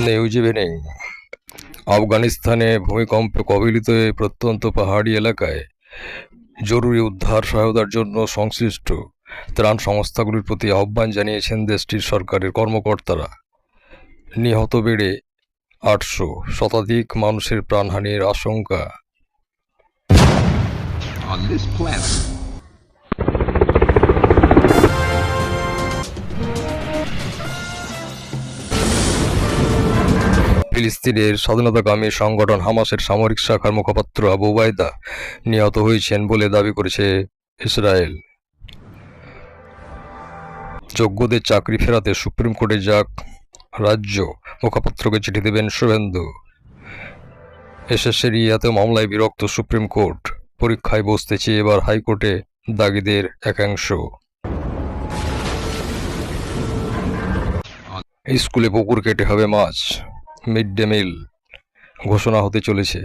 News evening. আফগানিস্তানে ভূমিকম্পে কবলিত এই প্রত্যন্ত পাহাড়ি এলাকায় জরুরি উদ্ধার সহায়তার জন্য সংশ্লিষ্ট ত্রাণ সংস্থাগুলির প্রতি আহ্বান জানিয়েছেন দেশটির সরকারের কর্মকর্তারা। নিহত বেড়ে 800, শতাধিক মানুষের প্রাণহানির আশঙ্কা। On this planet, ফিলিস্তিনের স্বাধীনতাকামী সংগঠন হামাসের সামরিক শাখার মুখপাত্র আবু উবাইদা নিহত হয়েছেন বলে দাবি করেছে ইসরায়েল। যোগ্যদের চাকরি ফেরাতে সুপ্রিম কোর্টে যাক রাজ্য, মুখপাত্রকে চিঠি দেবেন শুভেন্দু। এসএসসির ইয়াতে মামলায় বিরক্ত সুপ্রিম কোর্ট, পরীক্ষায় বসতে চেয়ে এবার হাইকোর্টে দাগিদের একাংশ। স্কুলে পুকুর কেটে হবে মাছ, মিড ডে মিল ঘোষণা হতে চলেছে।